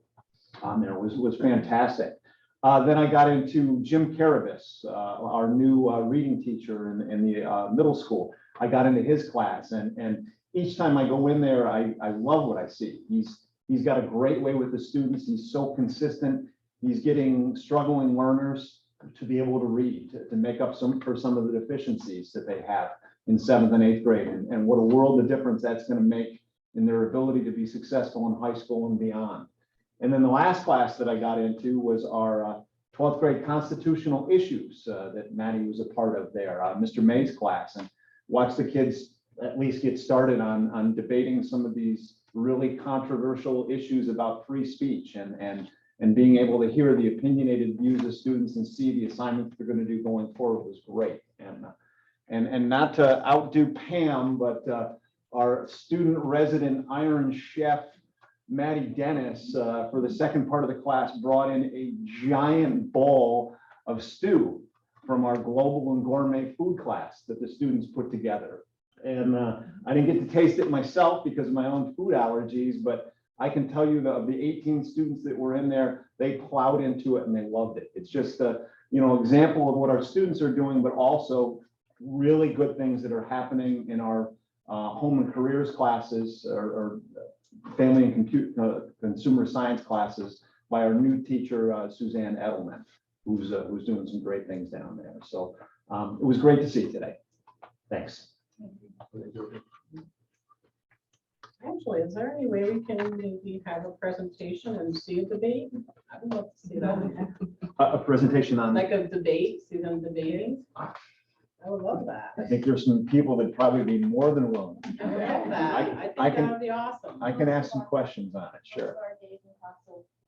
on there was fantastic. Then I got into Jim Carabas, our new reading teacher in the middle school. I got into his class, and each time I go in there, I love what I see. He's got a great way with the students. He's so consistent. He's getting struggling learners to be able to read, to make up for some of the deficiencies that they have. in 7th and 8th grade, and what a world of difference that's going to make in their ability to be successful in high school and beyond. And then the last class that I got into was our 12th grade constitutional issues that Maddie was a part of there, Mr. May's class, and watch the kids at least get started on debating some of these really controversial issues about free speech and being able to hear the opinionated views of students and see the assignments they're going to do going forward was great. And not to outdo Pam, but our student resident Iron Chef, Maddie Dennis, for the second part of the class, brought in a giant bowl of stew from our global and gourmet food class that the students put together. And I didn't get to taste it myself because of my own food allergies, but I can tell you that of the 18 students that were in there, they plowed into it and they loved it. It's just a, example of what our students are doing, but also really good things that are happening in our home and careers classes or family and consumer science classes by our new teacher, Suzanne Edelman, who's doing some great things down there. So it was great to see today. Thanks. Actually, is there any way we can maybe have a presentation and see a debate? I would love to see that. A presentation on, Like a debate, see them debating. I would love that. I think there's some people that probably be more than willing. I would love that. I think I that can- would be awesome. I can ask some questions on it, sure. Our days and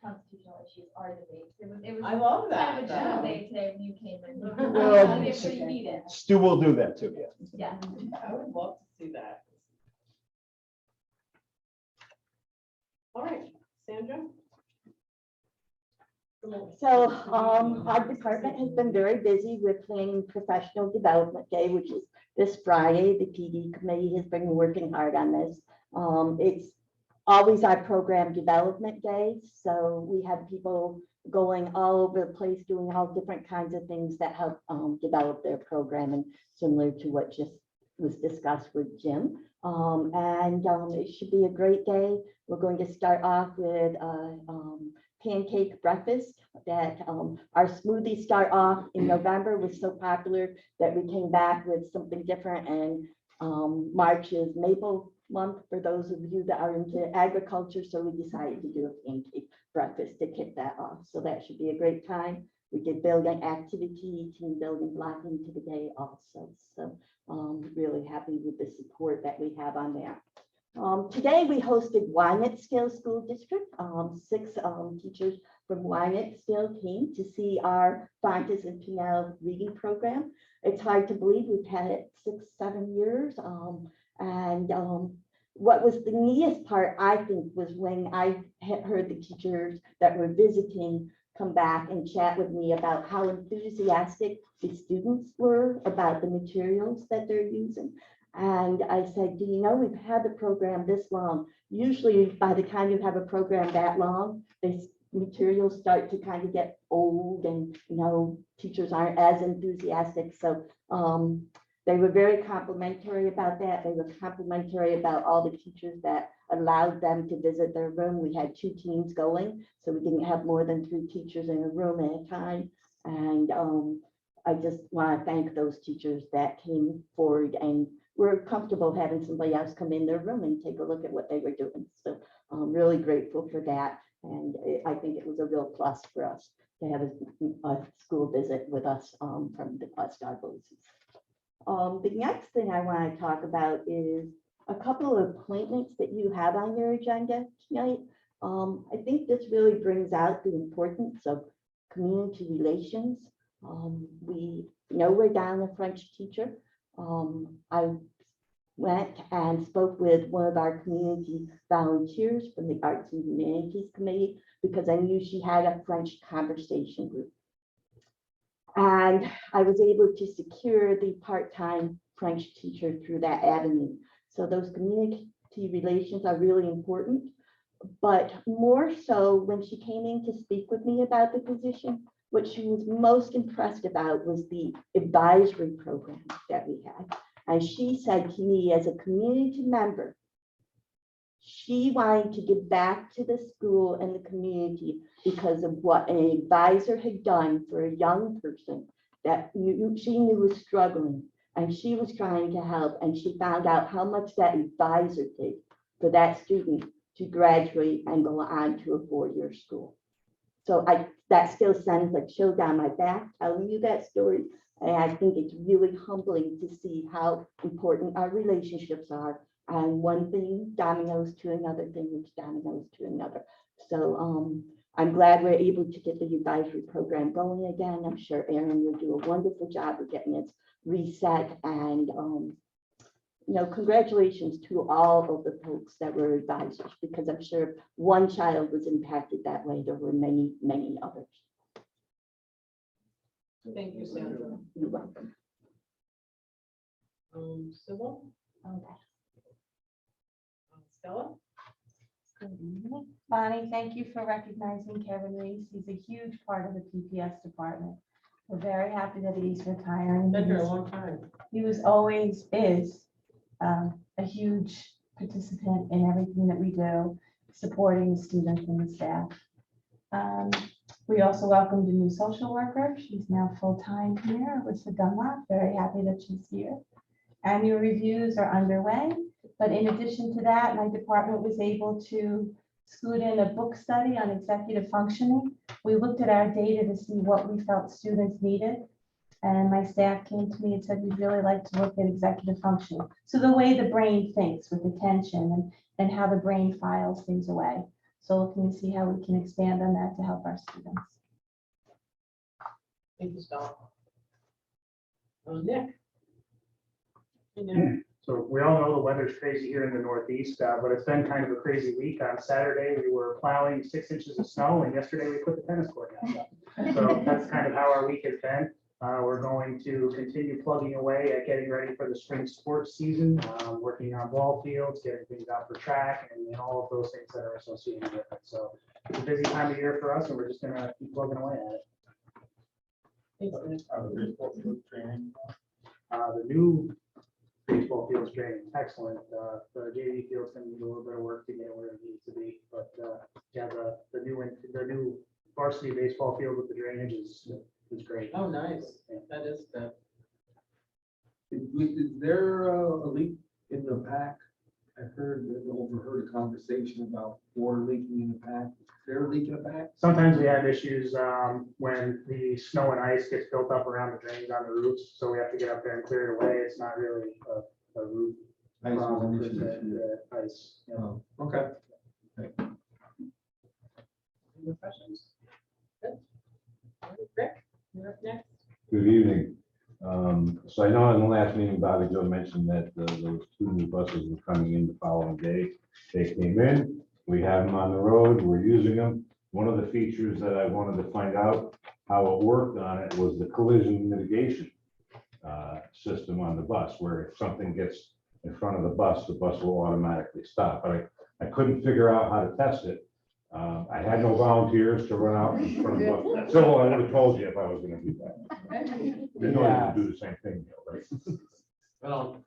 constitutional issues are debates. It was I love kind of that. a chill though. day today when you came in. Well, I'll make sure you need it. Stu will do that too, yeah. Yeah. I would love to see that. All right, Sandra? So our department has been very busy with planning Professional Development Day, which is this Friday. The PD committee has been working hard on this. It's always our program development day. So we have people going all over the place, doing all different kinds of things that help develop their program, and similar to what just was discussed with Jim. It should be a great day. We're going to start off with pancake breakfast that our smoothies start off in November was so popular that we came back with something different, and March is maple month for those of you that are into agriculture, so we decided to do a pancake breakfast to kick that off. So that should be a great time. We did building activity, team building block into the day also. So really happy with the support that we have on that. Today we hosted Wyandotte-Scale School District. 6 teachers from Wyandotte-Scale came to see our Fontes and Pinel reading program. It's hard to believe we've had it 6-7 years. What was the neatest part, I think, was when I had heard the teachers that were visiting come back and chat with me about how enthusiastic the students were about the materials that they're using. And I said, do you know, we've had the program this long. Usually by the time you have a program that long, the materials start to kind of get old and, teachers aren't as enthusiastic. So they were very complimentary about that. They were complimentary about all the teachers that allowed them to visit their room. We had 2 teams going, so we didn't have more than 3 teachers in a room at a time. And I just want to thank those teachers that came forward and were comfortable having somebody else come in their room and take a look at what they were doing. So I'm really grateful for that. And I think it was a real plus for us to have a school visit with us from the Prestar Voices. The next thing I want to talk about is a couple of appointments that you have on your agenda tonight. I think this really brings out the importance of community relations. We know we're down a French teacher. I went and spoke with one of our community volunteers from the Arts and Humanities Committee because I knew she had a French conversation group. And I was able to secure the part-time French teacher through that avenue. So those community relations are really important, but more so when she came in to speak with me about the position, what she was most impressed about was the advisory program that we had. And she said to me, as a community member, she wanted to give back to the school and the community because of what an advisor had done for a young person that she knew was struggling. and she was trying to help, and she found out how much that advisor did for that student to graduate and go on to a four-year school. So that still sends a chill down my back telling you that story. And I think it's really humbling to see how important our relationships are. And one thing dominoes to another thing, which dominoes to another. So I'm glad we're able to get the advisory program going again. I'm sure Erin will do a wonderful job of getting it reset. And congratulations to all of the folks that were advisors, because I'm sure if one child was impacted that way, there were many, many others. Thank you, Sandra. You're welcome. Sybil? Okay. Stella? Good evening. Bonnie, thank you for recognizing Kevin Reese. He's a huge part of the PPS department. We're very happy that he's retiring. Been here a long time. He was always is a huge participant in everything that we do, supporting the students and the staff. We also welcomed a new social worker. She's now full-time here, Alyssa Dunlop. Very happy that she's here. Annual reviews are underway, but in addition to that, my department was able to scoot in a book study on executive functioning. We looked at our data to see what we felt students needed. And my staff came to me and said, we'd really like to look at executive functioning. So the way the brain thinks with attention and how the brain files things away. So looking to see how we can expand on that to help our students. Thank you, Stella. Nick? Hey, Nick. So we all know the weather's crazy here in the Northeast, but it's been kind of a crazy week. On Saturday, we were plowing 6 inches of snow, and yesterday we put the tennis court down. So that's kind of how our week has been. We're going to continue plugging away at getting ready for the spring sports season, working on ball fields, getting things out for track, and all of those things that are associated with it. So it's a busy time of year for us, and we're just gonna keep plugging away at it. Thanks, Nick. The new baseball field's draining, excellent. The JV field's gonna need a little bit of work to get where it needs to be, but yeah, the new varsity baseball field with the drainage is great. Oh, nice. That is good. Is there a leak in the pack? I overheard a conversation about water leaking in the pack. Is there a leak in the pack? Sometimes we have issues when the snow and ice gets built up around the drains on the roofs, so we have to get up there and clear it away. It's not really a roof Ice was an problem. issue this year. Ice, yeah. Oh, okay. Any more questions? Good. All right, Rick, you're up next. Good evening. So I know in the last meeting, Bobby Joe mentioned that those 2 new buses were coming in the following day. They came in, we have them on the road, we're using them. One of the features that I wanted to find out how it worked on it was the collision mitigation system on the bus, where if something gets in front of the bus will automatically stop. But I couldn't figure out how to test it. I had no volunteers to run out in front of the bus. So I would have told you if I was gonna do that. You know you can do the same thing, right? Well,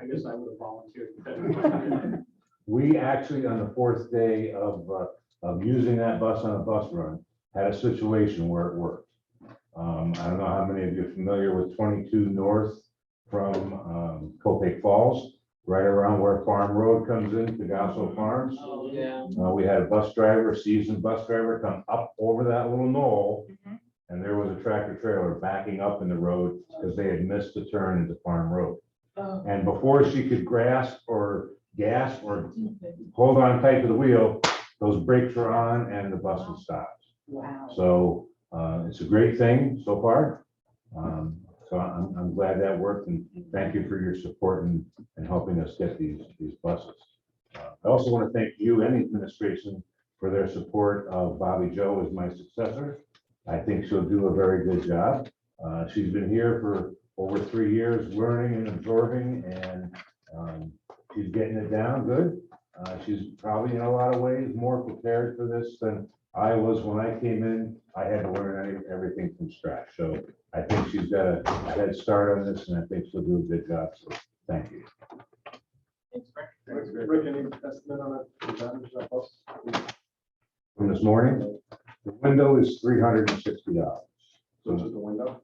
I guess I would have volunteered. We actually, on the 4th day of using that bus on a bus run, had a situation where it worked. I don't know how many of you are familiar with 22 North from Copake Falls, right around where Farm Road comes in to Gosso Farms. Oh, yeah. We had a bus driver, seasoned bus driver, come up over that little knoll, and there was a tractor trailer backing up in the road because they had missed the turn into Farm Road. Oh, And before she could grasp or gasp or hold on tight to the wheel, those brakes were on and the bus was stopped. wow. So it's a great thing so far. So I'm glad that worked, and thank you for your support and helping us get these buses. I also want to thank you and the administration for their support of Bobby Joe as my successor. I think she'll do a very good job. She's been here for over 3 years, learning and absorbing, and she's getting it down good. She's probably in a lot of ways more prepared for this than I was when I came in. I had to learn everything from scratch. So I think she's got a head start on this, and I think she'll do a good job. So thank you. Thanks, Rick. Rick, any estimate on the damage to that bus? From this morning, the window is $360. So just the window?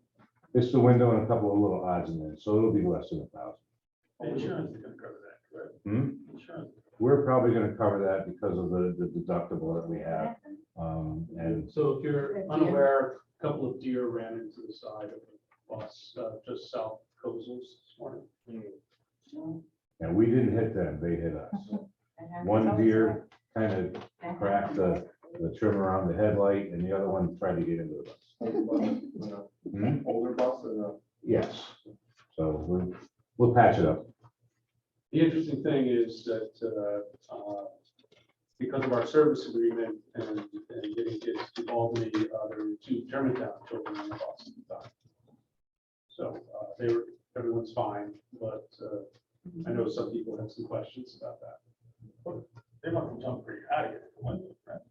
It's the window and a couple of little odds and ends, so it'll be less than 1,000. Insurance is gonna cover that, correct? Insurance. We're probably gonna cover that because of the deductible that we have. And So if you're unaware, a couple of deer ran into the side of the bus, just south of Kozels this morning. and we didn't hit them, they hit us. One deer kind of cracked the trim around the headlight, and the other one tried to get into the bus. Older bus and Yes, so we'll patch it up. The interesting thing is that because of our service agreement and getting kids to Albany, there were 2 Germantown children on the bus at the time. So everyone's fine, but I know some people have some questions about that. But they want to jump for you out of here. Right?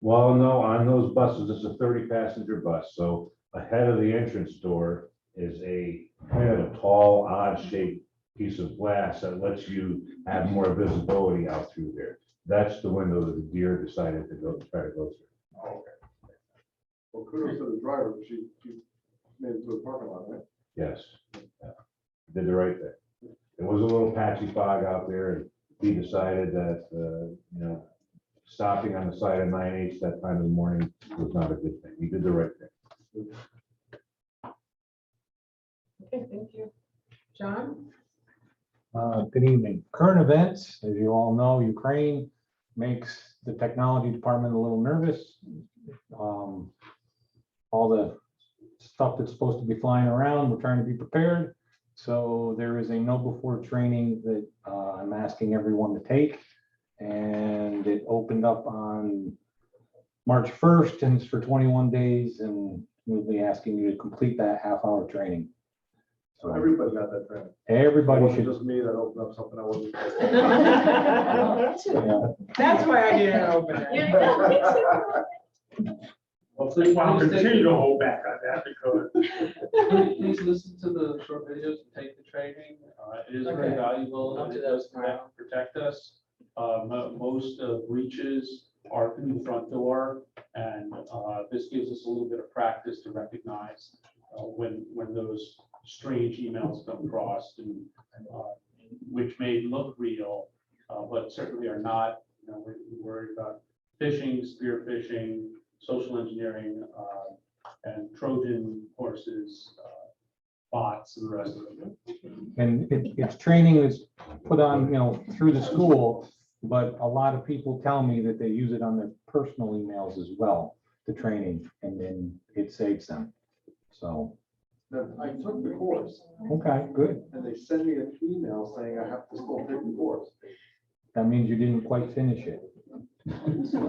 Well, no, on those buses, it's a 30-passenger bus, so ahead of the entrance door is a kind of a tall, odd-shaped piece of glass that lets you have more visibility out through there. That's the window that the deer decided to try to go through. well, kudos to the driver, she made it to the parking lot, right? Yes. Yeah. Did the right thing. There was a little patchy fog out there, and he decided that, stopping on the side of 9/8 that time of the morning was not a good thing. He did the right thing. Okay, thank you. John? Good evening. Current events, as you all know, Ukraine makes the technology department a little nervous. All the stuff that's supposed to be flying around, we're trying to be prepared. So there is a know before training that I'm asking everyone to take. And it opened up on March 1st and it's for 21 days. And we'll be asking you to complete that half-hour training. So everybody got that training. Everybody It wasn't should. just me that opened up something I wasn't. Yeah. That's why I didn't open it. Well, please continue to hold back on that because Please listen to the short videos and take the training. it is very Okay. valuable. I'll And do it that does tomorrow. protect us. Most breaches are through the front door, and this gives us a little bit of practice to recognize when those strange emails come across, and which may look real, but certainly are not. We're worried about phishing, spear phishing, social engineering, and Trojan horses, bots, and the rest of them. And it's training is put on, through the school, but a lot of people tell me that they use it on their personal emails as well, the training, and then it saves them. So, I took the course okay, good. and they send me an email saying I have to still take the course. That means you didn't quite finish it.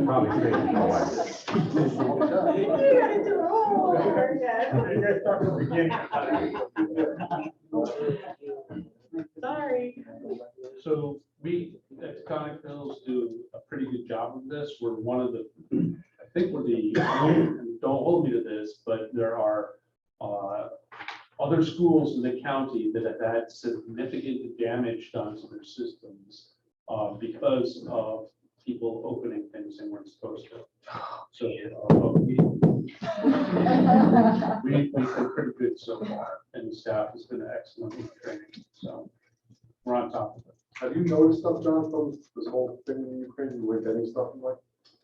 Probably saved my life. Sorry. So we at Conic Hills do a pretty good job of this. We're one of the, I think we're the, don't hold me to this, but there are other schools in the county that have had significant damage done to their systems because of people opening things they weren't supposed to. So we've been pretty good so far, and the staff has been excellent in training. So we're on top of it. Have you noticed stuff, John, from this whole thing in Ukraine? You were getting stuff in like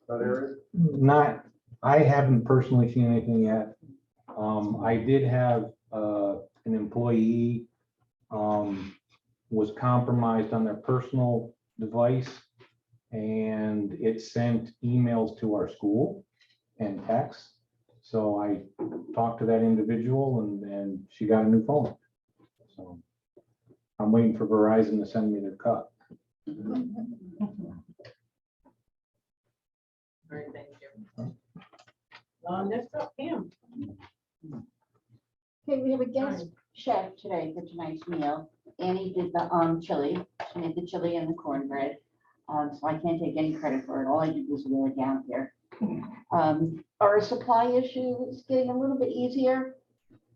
that area? Not, I haven't personally seen anything yet. I did have an employee was compromised on their personal device, and it sent emails to our school and texts. So I talked to that individual and she got a new phone. So I'm waiting for Verizon to send me their cut. All right, thank you. Next up, Pam. Okay, we have a guest chef today for tonight's meal. Annie did the chili. She made the chili and the cornbread. So I can't take any credit for it. All I did was wheel it down here. Our supply issue is getting a little bit easier.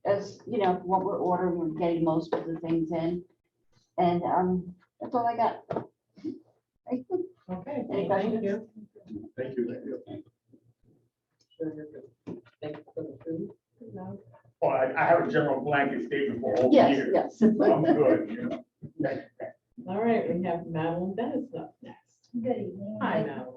As you know, what we're ordering, we're getting most of the things in. And that's all I got. Okay, Any thank questions? you. Thank you. Sure, you're good. Thank you for the food. No. Well, I I have a general blanket statement for all Yes, years. yes. So I'm good, you know. All right, we have Madeline Dennis up next. Good evening. Hi, Like- Madeline.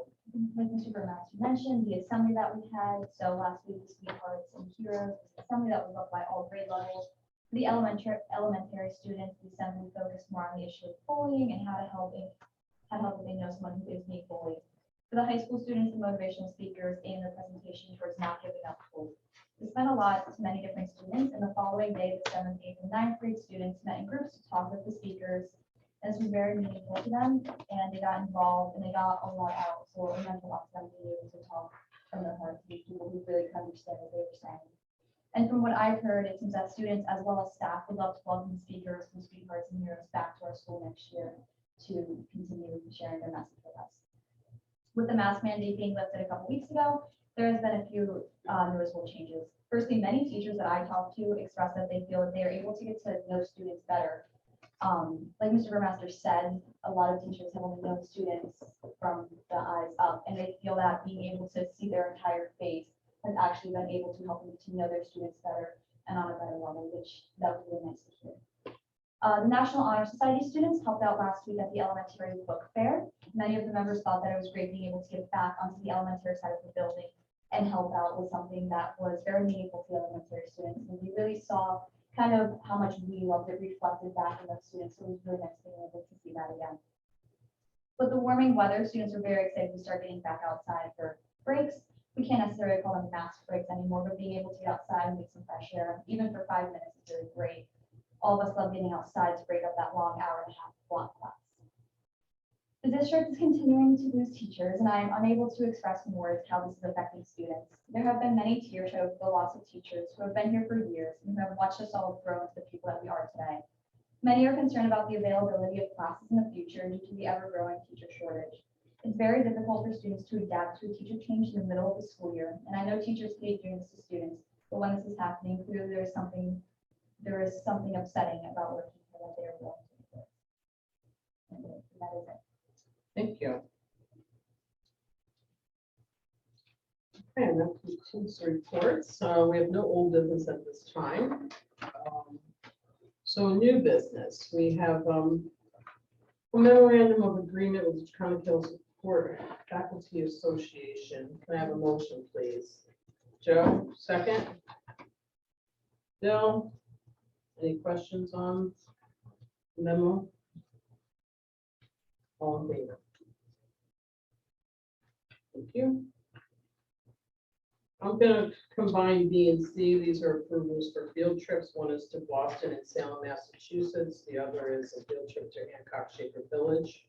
Like Mr. Burmaster mentioned, the assembly that we had, so last week, Sweethearts and Heroes, the assembly that was up by all grade levels. For the elementary students, the assembly focused more on the issue of bullying and how to help if they know someone who is being bullied. For the high school students, the motivational speakers aimed their presentation towards not giving up hope. We spent a lot to many different students, and the following day, the 7th, 8th, and 9th grade students met in groups to talk with the speakers. And this was very meaningful to them, and they got involved, and they got a lot out, so it meant a lot to them being able to talk from their heart to people who really could understand what they were saying. And from what I've heard, it seems that students as well as staff would love to welcome speakers from Sweethearts and Heroes back to our school next year to continue sharing their message with us. With the mask mandate being lifted a couple weeks ago, there has been a few noticeable changes. Firstly, many teachers that I talked to expressed that they feel that they are able to get to know students better. Like Mr. Burmaster said, a lot of teachers have only known students from the eyes up, and they feel that being able to see their entire face has actually been able to help them to know their students better and on a better level, which that was really nice to hear. The National Honor Society students helped out last week at the elementary book fair. Many of the members thought that it was great being able to get back onto the elementary side of the building and help out with something that was very meaningful to the elementary students. And we really saw kind of how much we loved it reflected back in those students. So it was really nice being able to see that again. With the warming weather, students are very excited to start getting back outside for breaks. We can't necessarily call them mask breaks anymore, but being able to get outside and make some fresh air, even for 5 minutes, is really great. All of us love getting outside to break up that long hour and a half block class. The district is continuing to lose teachers, and I am unable to express in words how this is affecting students. There have been many tears over the loss of teachers who have been here for years and who have watched us all grow into the people that we are today. Many are concerned about the availability of classes in the future due to the ever-growing teacher shortage. It's very difficult for students to adapt to a teacher change in the middle of the school year, and I know teachers hate doing this to students, but when this is happening, clearly there is something upsetting about working for what they are willing to do. And that is it. Thank you. Okay, and that concludes the reports. We have no old business at this time. So new business, we have a memorandum of agreement with the Taconic Hills Support Faculty Association. Can I have a motion, please? Joe, second? Bill, any questions on the memo? All in favor? Thank you. I'm gonna combine B and C. These are approvals for field trips. One is to Boston and Salem, Massachusetts. The other is a field trip to Hancock Shaker Village.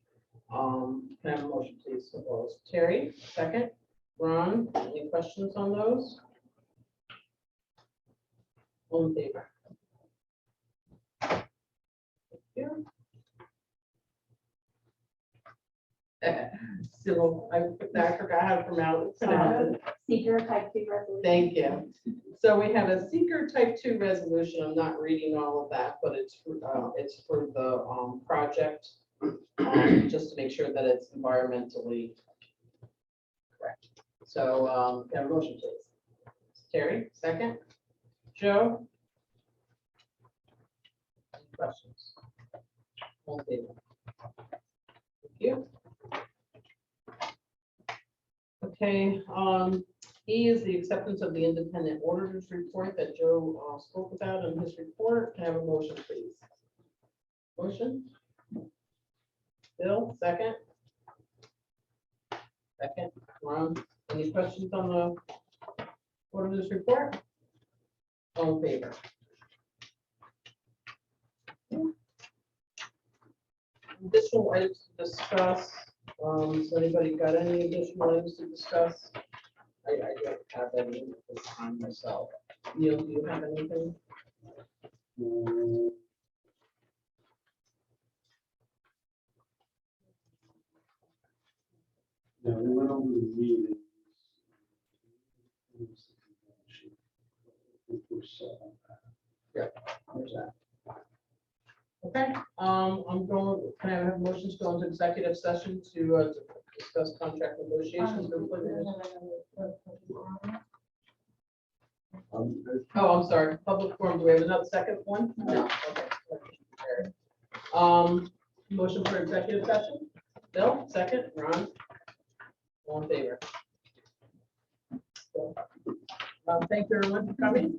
Can I have a motion, please, for those? Terry, second. Ron, any questions on those? All in favor? Thank you. So I forgot how to pronounce it. Seeker type 2 resolution. Thank you. So we have a seeker type 2 resolution. I'm not reading all of that, but it's for the project. Just to make sure that it's environmentally correct. So can I have a motion, please? Terry, second. Joe? Any questions? All in favor? Thank you. Okay, E is the acceptance of the independent auditors report that Joe spoke about in his report. Can I have a motion, please? Motion? Bill, second? Second, Ron, any questions on the auditors report? All in favor? Additional items to discuss. Has anybody got any additional items to discuss? I don't have any this time myself. Neil, do you have anything? Yeah, we went over the meetings. There's that. Okay, I'm going, can I have motions to go into executive session to discuss contract negotiations? Oh, I'm sorry, public forum, do we have another second one? No, okay. Motion for executive session? Bill, second, Ron? All in favor? Thank you everyone for coming.